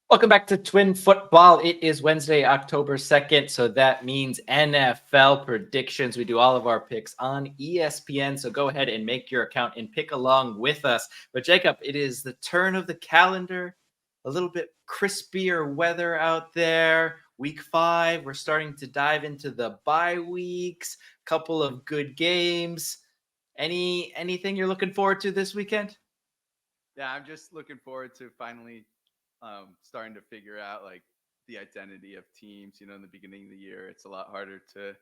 Welcome back to Twin Football. It is Wednesday, October 2nd, so that means NFL predictions. We do all of our picks on ESPN, so go ahead and make your account and pick along with us. But Jacob, it is the turn of the calendar. A little bit crispier weather out there. Week 5, we're starting to dive into the bye weeks. Couple of good games. Anything you're looking forward to this weekend? Yeah, I'm just looking forward to finally starting to figure out like the identity of teams. In the beginning of the year, it's a lot harder to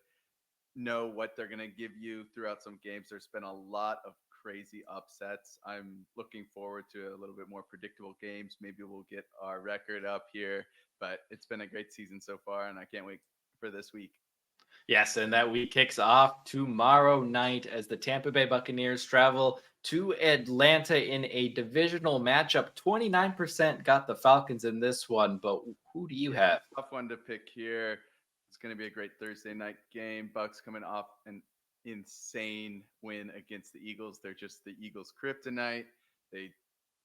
know what they're going to give you throughout some games. There's been a lot of crazy upsets. I'm looking forward to a little bit more predictable games. Maybe we'll get our record up here, but it's been a great season so far, and I can't wait for this week. Yes, and that week kicks off tomorrow night as the Tampa Bay Buccaneers travel to Atlanta in a divisional matchup. 29% got the Falcons in this one, but who do you Yeah, have? tough one to pick here. It's going to be a great Thursday night game. Bucks coming off an insane win against the Eagles. They're just the Eagles' kryptonite. They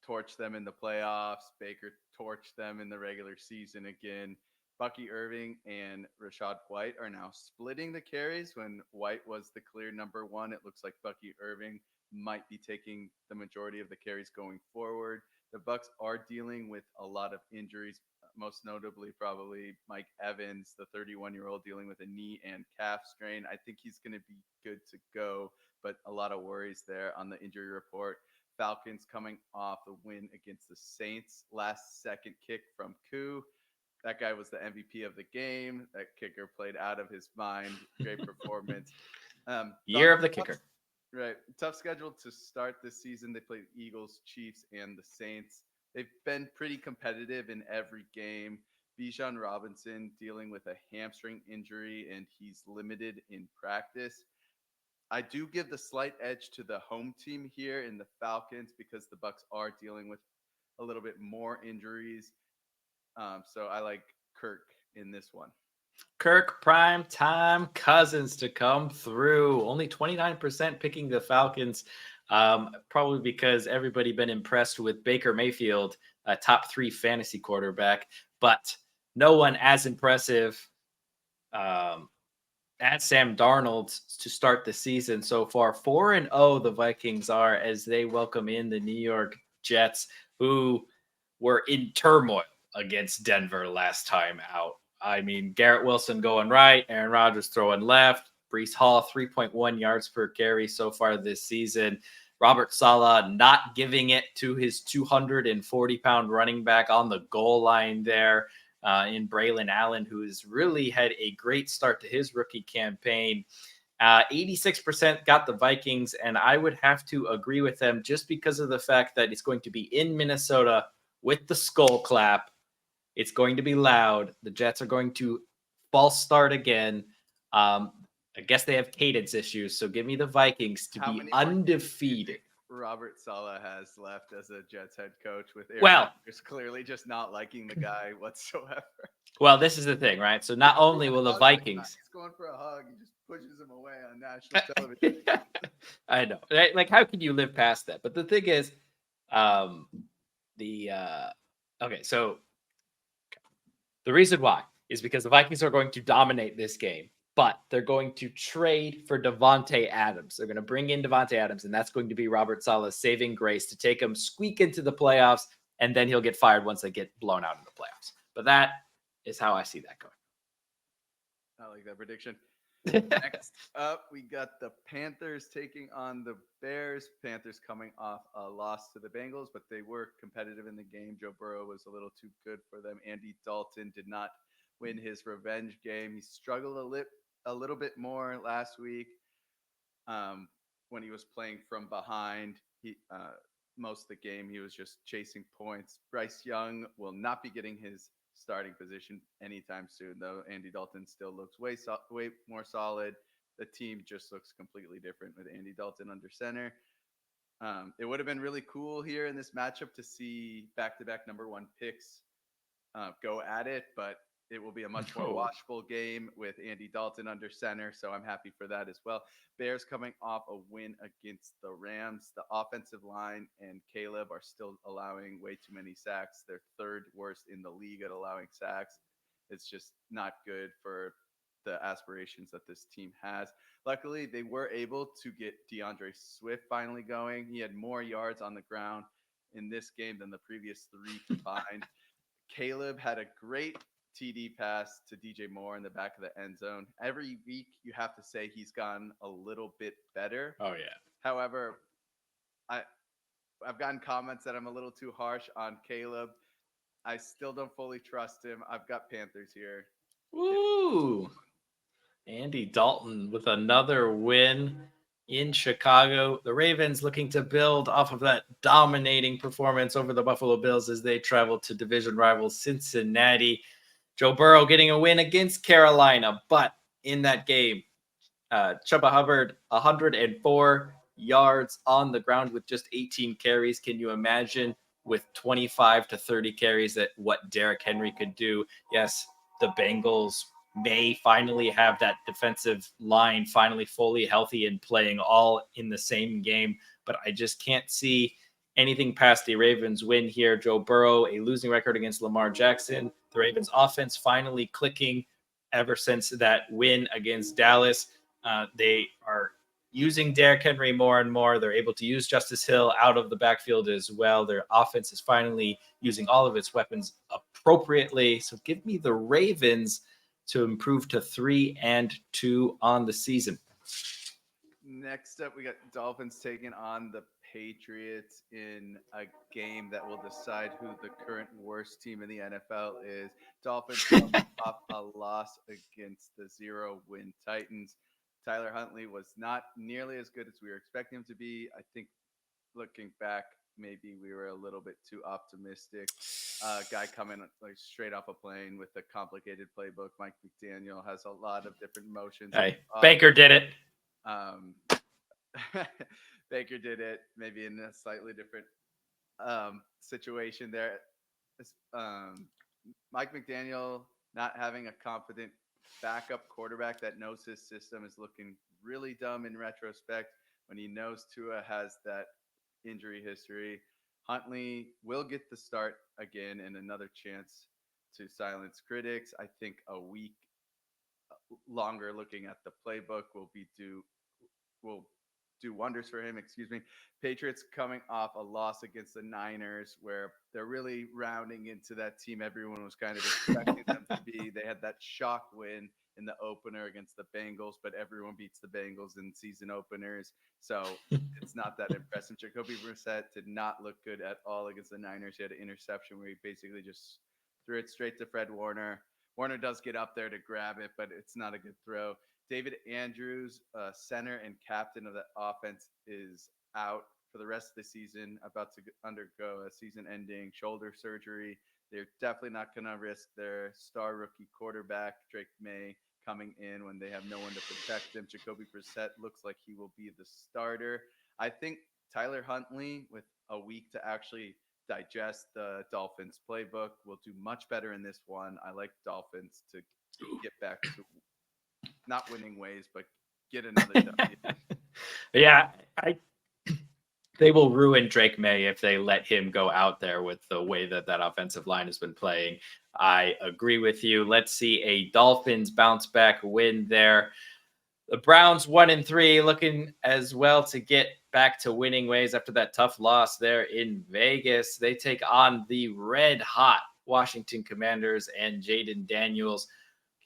torched them in the playoffs. Baker torched them in the regular season again. Bucky Irving and Rashad White are now splitting the carries when White was the clear number one. It looks like Bucky Irving might be taking the majority of the carries going forward. The Bucks are dealing with a lot of injuries, most notably probably Mike Evans, the 31-year-old dealing with a knee and calf strain. I think he's going to be good to go, but a lot of worries there on the injury report. Falcons coming off a win against the Saints, last second kick from Koo. That guy was the MVP of the game. That kicker played out of his mind. Great performance. Year of Falcons the tough, kicker. right, tough schedule to start this season. They played Eagles, Chiefs, and the Saints. They've been pretty competitive in every game. Bijan Robinson dealing with a hamstring injury and he's limited in practice. I do give the slight edge to the home team here in the Falcons because the Bucks are dealing with a little bit more injuries. So I like Kirk in this one. Kirk Prime Time Cousins to come through. Only 29% picking the Falcons. Probably because everybody been impressed with Baker Mayfield, a top 3 fantasy quarterback, but no one as impressive um, at Sam Darnold to start the season so far. 4-0 the Vikings are as they welcome in the New York Jets, who were in turmoil against Denver last time out. I mean, Garrett Wilson going right, Aaron Rodgers throwing left, Brees Hall 3.1 yards per carry so far this season. Robert Saleh not giving it to his 240-pound running back on the goal line there in Braylon Allen, who has really had a great start to his rookie campaign. 86% got the Vikings, and I would have to agree with them just because of the fact that it's going to be in Minnesota with the skull clap. It's going to be loud. The Jets are going to false start again. I guess they have cadence issues, so give me the Vikings to How be many more games do you undefeated. think Robert Sala has left as a Jets head coach with Aaron Well, Rodgers clearly just not liking the guy whatsoever? well, this is the thing, right? So not only Everyone will the hugs the guy. Vikings He's going for a hug. He just pushes him away on national television. I know. Right? Like, how can you live past that? But the thing is, um, the okay, so the reason why is because the Vikings are going to dominate this game, but they're going to trade for Devonte Adams. They're going to bring in Devonte Adams, and that's going to be Robert Sala's saving grace to take him squeak into the playoffs, and then he'll get fired once they get blown out in the playoffs. But that is how I see that I like that prediction. going. Next up, we got the Panthers taking on the Bears. Panthers coming off a loss to the Bengals, but they were competitive in the game. Joe Burrow was a little too good for them. Andy Dalton did not win his revenge game. He struggled a little bit more last week um, when he was playing from behind. Most of the game he was just chasing points. Bryce Young will not be getting his starting position anytime soon, though. Andy Dalton still looks way more solid. The team just looks completely different with Andy Dalton under center. It would have been really cool here in this matchup to see back-to-back number one picks go at it, but it will be a much more Oh, watchable game with Andy Dalton under center. So I'm happy for that as well. Bears coming off a win against the Rams. The offensive line and Caleb are still allowing way too many sacks. They're third worst in the league at allowing sacks. It's just not good for the aspirations that this team has. Luckily, they were able to get DeAndre Swift finally going. He had more yards on the ground in this game than the previous three combined. Caleb had a great TD pass to DJ Moore in the back of the end zone. Every week, you have to say he's gotten a little bit better. oh yeah. However, I, I've gotten comments that I'm a little too harsh on Caleb. I still don't fully trust him. I've got Panthers here. Give me Woo! Andy Dalton with another win in Chicago. The Ravens looking to build off of that dominating performance over the Buffalo Bills as they travel to division rival Cincinnati. Joe Burrow getting a win against Carolina, but in that game, Chuba Hubbard, 104 yards on the ground with just 18 carries. Can you imagine with 25 to 30 carries that what Derrick Henry could do? Yes, the Bengals may finally have that defensive line finally fully healthy and playing all in the same game, but I just can't see anything past the Ravens win here. Joe Burrow, a losing record against Lamar Jackson. The Ravens offense finally clicking ever since that win against Dallas. They are using Derrick Henry more and more. They're able to use Justice Hill out of the backfield as well. Their offense is finally using all of its weapons appropriately. So give me the Ravens to improve to 3-2 on the season. Next up, we got Dolphins taking on the Patriots in a game that will decide who the current worst team in the NFL is. Dolphins coming off a loss against the 0-win Titans. Tyler Huntley was not nearly as good as we were expecting him to be. I think looking back, maybe we were a little bit too optimistic. Guy coming like straight off a plane with a complicated playbook. Mike McDaniel has a lot of different motions. Hey, Baker did it. Um, Baker did it, maybe in a slightly different situation there. Um, Mike McDaniel not having a confident backup quarterback that knows his system is looking really dumb in retrospect when he knows Tua has that injury history. Huntley will get the start again and another chance to silence critics. I think a week longer looking at the playbook will do wonders for him. Excuse me. Patriots coming off a loss against the Niners, where they're really rounding into that team everyone was kind of expecting them to be. They had that shock win in the opener against the Bengals, but everyone beats the Bengals in season openers, so it's not that impressive. Jacoby Brissett did not look good at all against the Niners. He had an interception where he basically just threw it straight to Fred Warner. Warner does get up there to grab it, but it's not a good throw. David Andrews, center and captain of that offense, is out for the rest of the season, about to undergo a season ending shoulder surgery. They're definitely not going to risk their star rookie quarterback, Drake May, coming in when they have no one to protect them. Jacoby Brissett looks like he will be the starter. I think Tyler Huntley, with a week to actually digest the Dolphins playbook, will do much better in this one. I like Dolphins to get back to not winning ways, but get another W. Yeah, they will ruin Drake May if they let him go out there with the way that that offensive line has been playing. I agree with you. Let's see a Dolphins bounce back win there. The Browns 1-3, looking as well to get back to winning ways after that tough loss there in Vegas. They take on the red hot Washington Commanders and Jaden Daniels.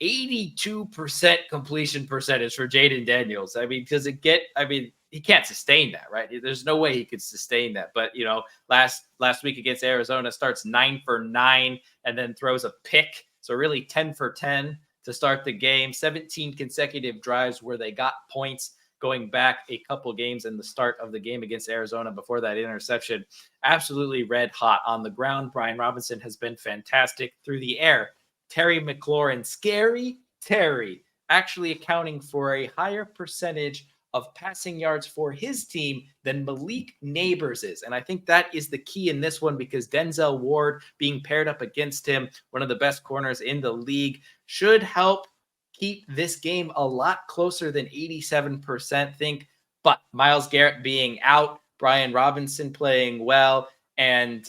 82% completion percentage for Jaden Daniels. I mean, does it get, I mean, he can't sustain that, right? There's no way he could sustain that. But, you know, last week against Arizona starts 9 for 9 and then throws a pick. So really 10 for 10 to start the game. 17 consecutive drives where they got points going back a couple games in the start of the game against Arizona before that interception. Absolutely red hot on the ground. Brian Robinson has been fantastic through the air. Terry McLaurin, scary Terry, actually accounting for a higher percentage of passing yards for his team than Malik Neighbors is. And I think that is the key in this one because Denzel Ward being paired up against him, one of the best corners in the league, should help keep this game a lot closer than 87% think. But Myles Garrett being out, Brian Robinson playing well, and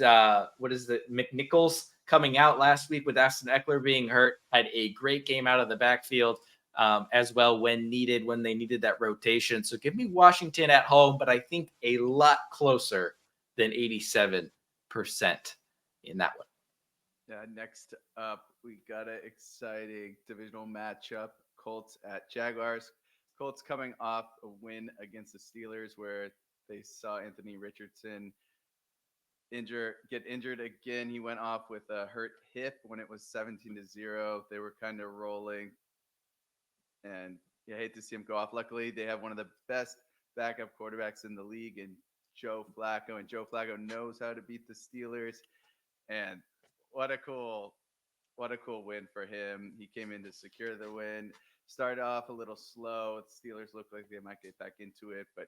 what is the McNichols coming out last week with Aston Eckler being hurt, had a great game out of the backfield as well when needed, when they needed that rotation. So give me Washington at home, but I think a lot closer than 87% in that one. Yeah, next up, we got an exciting divisional matchup: Colts at Jaguars. Colts coming off a win against the Steelers, where they saw Anthony Richardson get injured again. He went off with a hurt hip when it was 17-0. They were kind of rolling, and you hate to see him go off. Luckily, they have one of the best backup quarterbacks in the league, and Joe Flacco. And Joe Flacco knows how to beat the Steelers. And what a cool what a cool win for him. He came in to secure the win. Started off a little slow. The Steelers looked like they might get back into it, but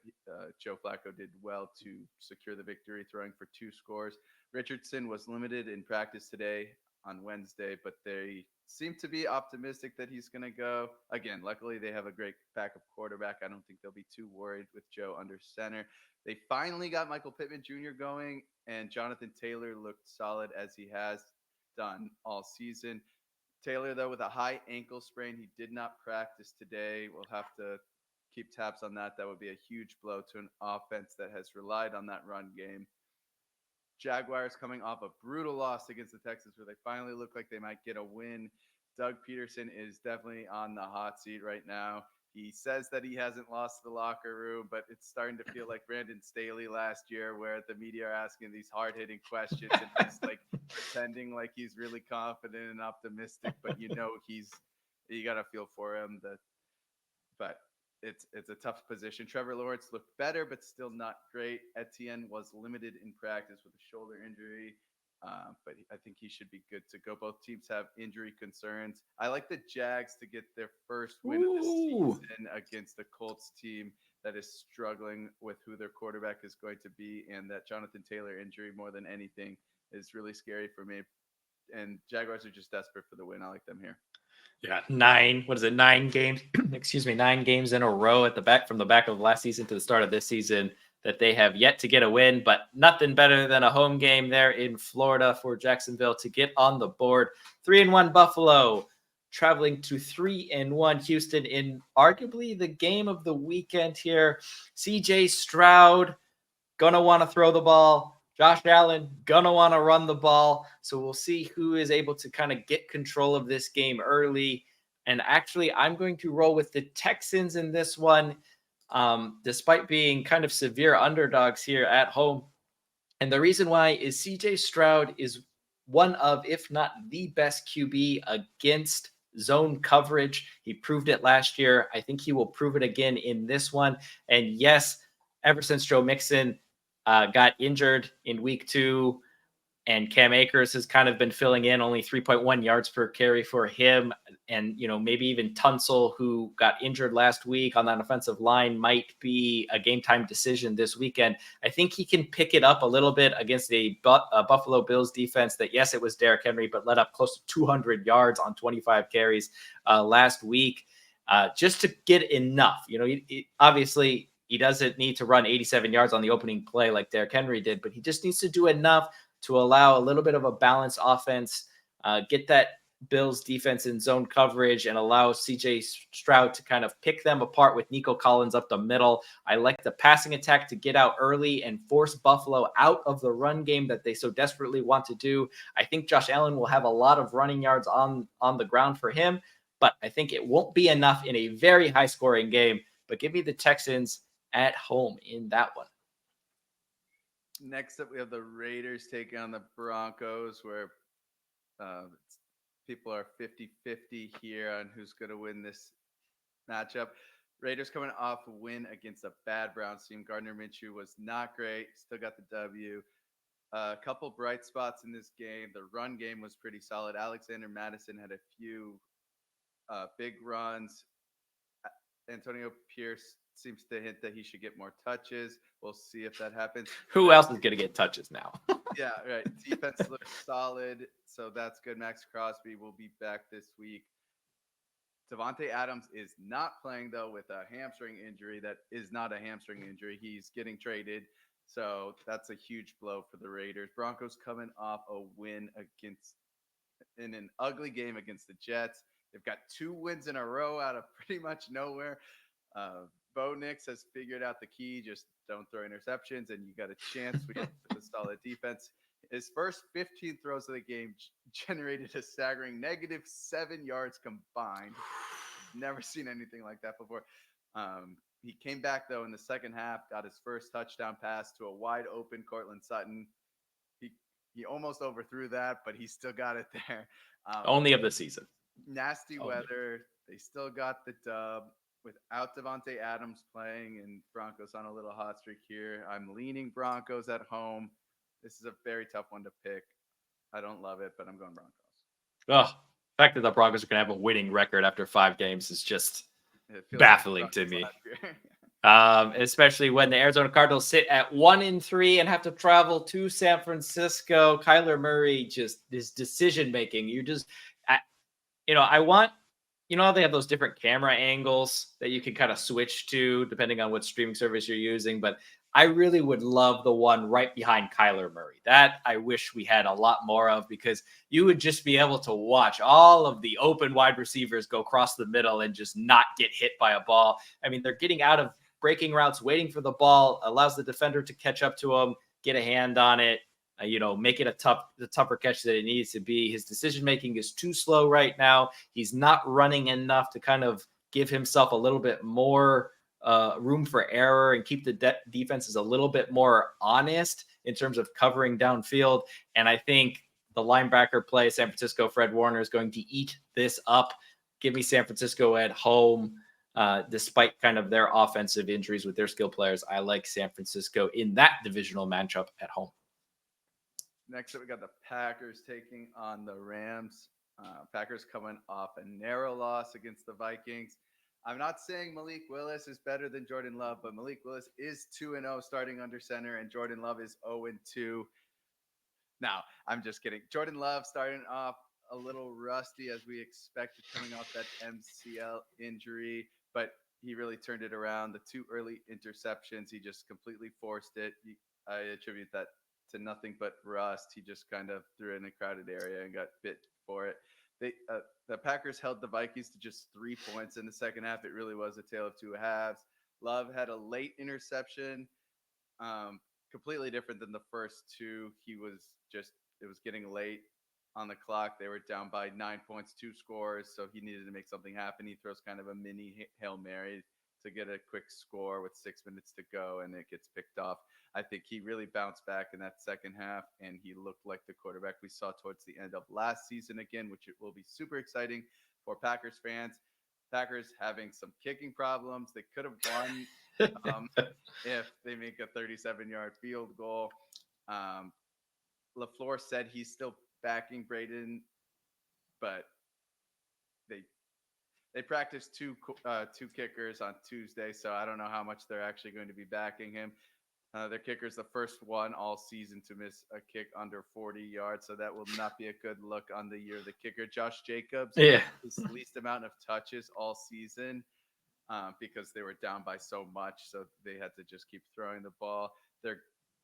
Joe Flacco did well to secure the victory, throwing for 2 scores. Richardson was limited in practice today on Wednesday, but they seem to be optimistic that he's going to go. Again, luckily they have a great backup quarterback. I don't think they'll be too worried with Joe under center. They finally got Michael Pittman Jr. going, and Jonathan Taylor looked solid as he has done all season. Taylor, though, with a high ankle sprain, he did not practice today. We'll have to keep tabs on that. That would be a huge blow to an offense that has relied on that run game. Jaguars coming off a brutal loss against the Texans, where they finally look like they might get a win. Doug Peterson is definitely on the hot seat right now. He says that he hasn't lost the locker room, but it's starting to feel like Brandon Staley last year, where the media are asking these hard hitting questions and he's like pretending like he's really confident and optimistic, but you got to feel for him. But it's a tough position. Trevor Lawrence looked better, but still not great. Etienne was limited in practice with a shoulder injury, but I think he should be good to go. Both teams have injury concerns. I like the Jags to get their first win of the Ooh. season against the Colts team that is struggling with who their quarterback is going to be, and that Jonathan Taylor injury more than anything is really scary for me. And Jaguars are just desperate for the win. I like them here. Yeah, nine. What is it? 9 games. Excuse me, 9 games in a row at the back from the back of last season to the start of this season that they have yet to get a win. But nothing better than a home game there in Florida for Jacksonville to get on the board. 3-1 Buffalo traveling to 3-1 Houston in arguably the game of the weekend here. C.J. Stroud gonna want to throw the ball. Josh Allen gonna want to run the ball. So we'll see who is able to kind of get control of this game early. And actually, I'm going to roll with the Texans in this one, despite being kind of severe underdogs here at home. And the reason why is CJ Stroud is one of, if not the best QB against zone coverage. He proved it last year. I think he will prove it again in this one. And yes, ever since Joe Mixon got injured in week 2, and Cam Akers has kind of been filling in, only 3.1 yards per carry for him. And, maybe even Tunsil, who got injured last week on that offensive line, might be a game time decision this weekend. I think he can pick it up a little bit against a Buffalo Bills defense that, yes, it was Derrick Henry, but let up close to 200 yards on 25 carries last week, just to get enough. Obviously, he doesn't need to run 87 yards on the opening play like Derrick Henry did, but he just needs to do enough to allow a little bit of a balanced offense, get that Bills defense in zone coverage, and allow CJ Stroud to kind of pick them apart with Nico Collins up the middle. I like the passing attack to get out early and force Buffalo out of the run game that they so desperately want to do. I think Josh Allen will have a lot of running yards on the ground for him, but I think it won't be enough in a very high scoring game. But give me the Texans at home in that one. Next up, we have the Raiders taking on the Broncos, where uh, people are 50-50 here on who's going to win this matchup. Raiders coming off a win against a bad Browns team. Gardner Minshew was not great, still got the W. A couple bright spots in this game. The run game was pretty solid. Alexander Madison had a few big runs. Antonio Pierce seems to hint that he should get more touches. We'll see if that happens. Who else is going to get touches now? Yeah, right. Defense looks solid, so that's good. Max Crosby will be back this week. Devontae Adams is not playing though with a hamstring injury. That is not a hamstring injury. He's getting traded, so that's a huge blow for the Raiders. Broncos coming off a win against in an ugly game against the Jets. They've got 2 wins in a row out of pretty much nowhere. Uh, Bo Nix has figured out the key. Just don't throw interceptions, and you got a chance with a solid defense. His first 15 throws of the game generated a staggering -7 yards combined. Never seen anything like that before. He came back though in the second half, got his first touchdown pass to a wide open Cortland Sutton. He he almost overthrew that, but he still got it there. Um, Only of the season. Nasty Only. weather. They still got the dub without Devonte Adams playing, and Broncos on a little hot streak here. I'm leaning Broncos at home. This is a very tough one to pick. I don't love it, but I'm going Broncos. Oh, the fact that the Broncos are going to have a winning record after 5 games is just It feels like the baffling to Broncos me. last year. Especially when the Arizona Cardinals sit at 1-3 and have to travel to San Francisco. Kyler Murray, just his decision making. I want, how they have those different camera angles that you can kind of switch to depending on what streaming service you're using. But I really would love the one right behind Kyler Murray. That I wish we had a lot more of, because you would just be able to watch all of the open wide receivers go across the middle and just not get hit by a ball. I mean, they're getting out of breaking routes, waiting for the ball, allows the defender to catch up to him, get a hand on it, make it the tougher catch that it needs to be. His decision making is too slow right now. He's not running enough to kind of give himself a little bit more room for error and keep the defenses a little bit more honest in terms of covering downfield. And I think the linebacker play, San Francisco, Fred Warner, is going to eat this up. Give me San Francisco at home. Despite kind of their offensive injuries with their skill players, I like San Francisco in that divisional matchup at home. Next up, we got the Packers taking on the Rams. Packers coming off a narrow loss against the Vikings. I'm not saying Malik Willis is better than Jordan Love, but Malik Willis is 2-0 starting under center, and Jordan Love is 0-2. Now, I'm just kidding. Jordan Love starting off a little rusty as we expected coming off that MCL injury, but he really turned it around. The 2 early interceptions, he just completely forced it. I attribute that to nothing but rust. He just kind of threw it in a crowded area and got bit for it. The Packers held the Vikings to just 3 points in the second half. It really was a tale of two halves. Love had a late interception, completely different than the first two. It was getting late on the clock. They were down by 9 points, 2 scores, so he needed to make something happen. He throws kind of a mini Hail Mary to get a quick score with 6 minutes to go, and it gets picked off. I think he really bounced back in that second half, and he looked like the quarterback we saw towards the end of last season again, which will be super exciting for Packers fans. Packers having some kicking problems. They could have won um, if they make a 37-yard field goal. Um, LaFleur said he's still backing Braden, but they they practiced two kickers on Tuesday, so I don't know how much they're actually going to be backing him. Their kicker is the first one all season to miss a kick under 40 yards, so that will not be a good look on the year of the kicker. Josh Jacobs, Yeah. his least amount of touches all season, because they were down by so much, so they had to just keep throwing the ball. They're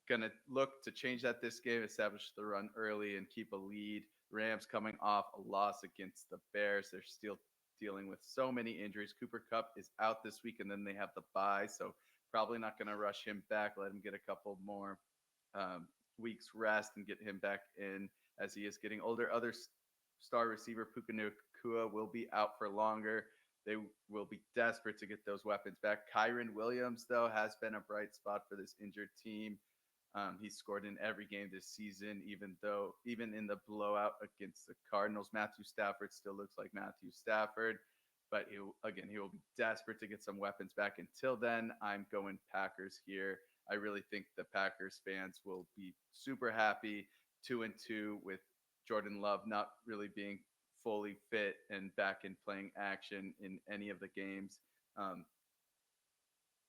going to look to change that this game, establish the run early, and keep a lead. Rams coming off a loss against the Bears. They're still dealing with so many injuries. Cooper Kupp is out this week, and then they have the bye, so probably not going to rush him back. Let him get a couple more um, weeks rest and get him back in as he is getting older. Other star receiver Puka Nacua will be out for longer. They will be desperate to get those weapons back. Kyron Williams, though, has been a bright spot for this injured team. He scored in every game this season, even in the blowout against the Cardinals. Matthew Stafford still looks like Matthew Stafford, but he will be desperate to get some weapons back. Until then, I'm going Packers here. I really think the Packers fans will be super happy 2-2 with Jordan Love not really being fully fit and back in playing action in any of the games. Um,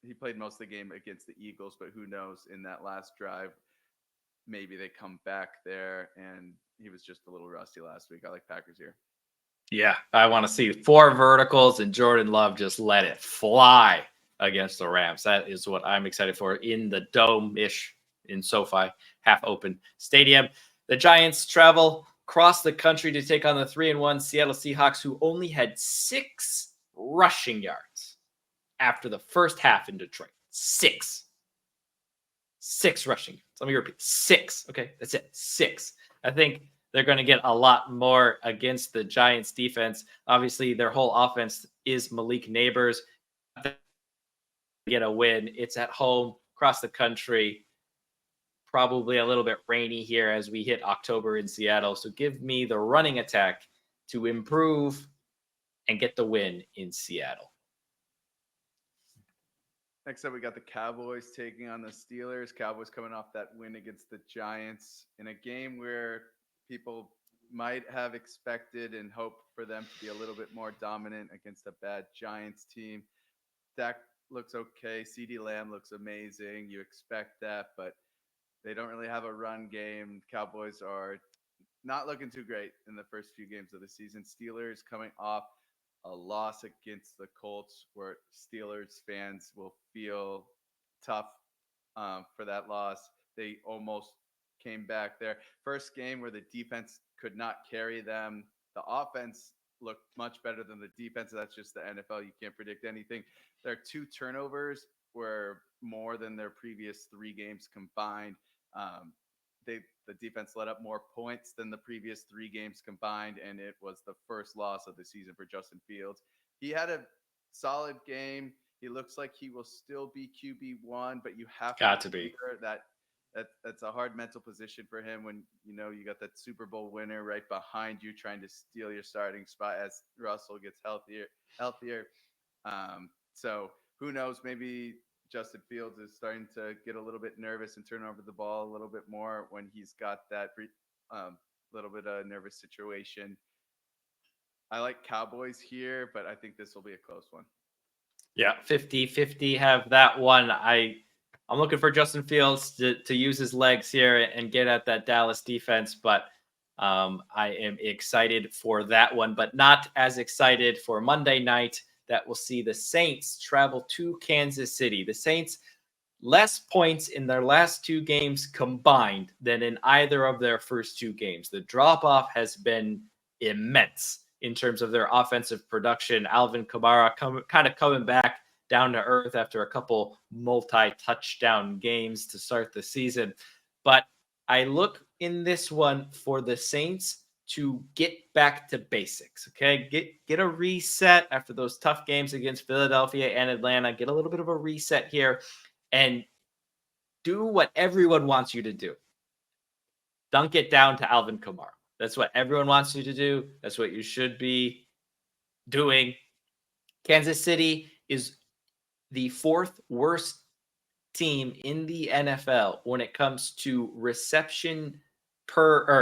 he played most of the game against the Eagles, but who knows in that last drive, maybe they come back there, and he was just a little rusty last week. I like Packers here. Yeah, I want to see 4 verticals and Jordan Love just let it fly against the Rams. That is what I'm excited for in the dome-ish in SoFi, half open stadium. The Giants travel across the country to take on the 3-1 Seattle Seahawks, who only had 6 rushing yards after the first half in Detroit. 6. 6 rushing yards. Let me repeat. 6. Okay, that's it. 6. I think they're going to get a lot more against the Giants defense. Obviously, their whole offense is Malik Neighbors. Get a win. It's at home across the country. Probably a little bit rainy here as we hit October in Seattle. So give me the running attack to improve and get the win in Seattle. Next up, we got the Cowboys taking on the Steelers. Cowboys coming off that win against the Giants in a game where people might have expected and hoped for them to be a little bit more dominant against a bad Giants team. Dak looks okay. CeeDee Lamb looks amazing. You expect that, but they don't really have a run game. Cowboys are not looking too great in the first few games of the season. Steelers coming off a loss against the Colts, where Steelers fans will feel tough for that loss. They almost came back there. First game where the defense could not carry them. The offense looked much better than the defense. That's just the NFL. You can't predict anything. Their 2 turnovers were more than their previous 3 games combined. The defense let up more points than the previous 3 games combined, and it was the first loss of the season for Justin Fields. He had a solid game. He looks like he will still be QB1, but you have to be that's a hard mental position for him when you got that Super Bowl winner right behind you trying to steal your starting spot as Russell gets healthier. So who knows? Maybe Justin Fields is starting to get a little bit nervous and turn over the ball a little bit more when he's got that little bit of nervous situation. I like Cowboys here, but I think this will be a close one. Yeah, 50-50 have that one. I'm looking for Justin Fields to use his legs here and get at that Dallas defense, but I am excited for that one, but not as excited for Monday night that will see the Saints travel to Kansas City. The Saints, less points in their last 2 games combined than in either of their first 2 games. The drop-off has been immense in terms of their offensive production. Alvin Kamara kind of coming back down to earth after a couple multi-touchdown games to start the season. But I look in this one for the Saints to get back to basics, okay? Get a reset after those tough games against Philadelphia and Atlanta. Get a little bit of a reset here and do what everyone wants you to do. Dunk it down to Alvin Kamara. That's what everyone wants you to do. That's what you should be doing. Kansas City is the 4th worst team in the NFL when it comes to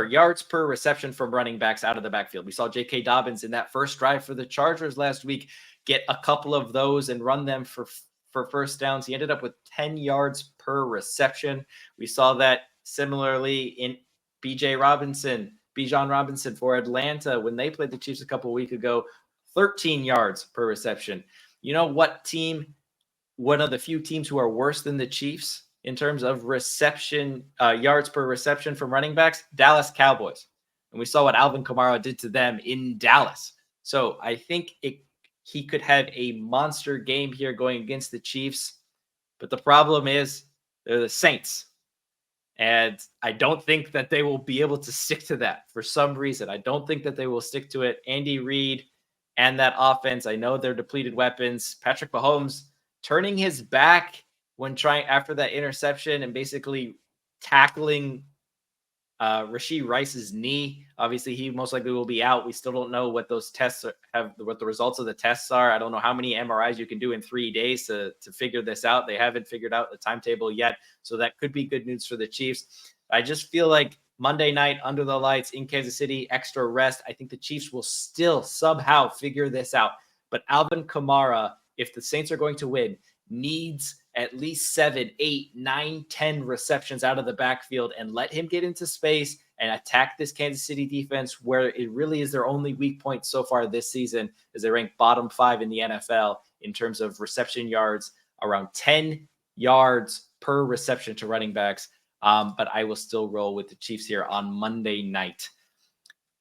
yards per reception from running backs out of the backfield. We saw J.K. Dobbins in that first drive for the Chargers last week get a couple of those and run them for first downs. He ended up with 10 yards per reception. We saw that similarly in Bijan Robinson for Atlanta when they played the Chiefs a couple of weeks ago, 13 yards per reception. You know what team, one of the few teams who are worse than the Chiefs in terms of reception, yards per reception from running backs? Dallas Cowboys. And we saw what Alvin Kamara did to them in Dallas. So I think he could have a monster game here going against the Chiefs. But the problem is they're the Saints. And I don't think that they will be able to stick to that for some reason. I don't think that they will stick to it. Andy Reid and that offense, I know they're depleted weapons. Patrick Mahomes turning his back when trying after that interception and basically tackling Rashee Rice's knee. Obviously, he most likely will be out. We still don't know what those tests what the results of the tests are. I don't know how many MRIs you can do in 3 days to figure this out. They haven't figured out the timetable yet. So that could be good news for the Chiefs. I just feel like Monday night under the lights in Kansas City, extra rest. I think the Chiefs will still somehow figure this out. But Alvin Kamara, if the Saints are going to win, needs at least 7, 8, 9, 10 receptions out of the backfield and let him get into space and attack this Kansas City defense, where it really is their only weak point so far this season, as they rank bottom 5 in the NFL in terms of reception yards, around 10 yards per reception to running backs. But I will still roll with the Chiefs here on Monday night.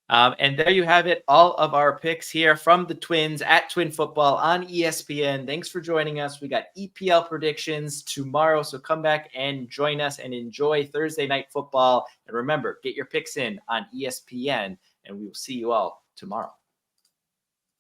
And there you have it. All of our picks here from the Twins at Twin Football on ESPN. Thanks for joining us. We got EPL predictions tomorrow. So come back and join us and enjoy Thursday night football. And remember, get your picks in on ESPN, and we will see you all tomorrow.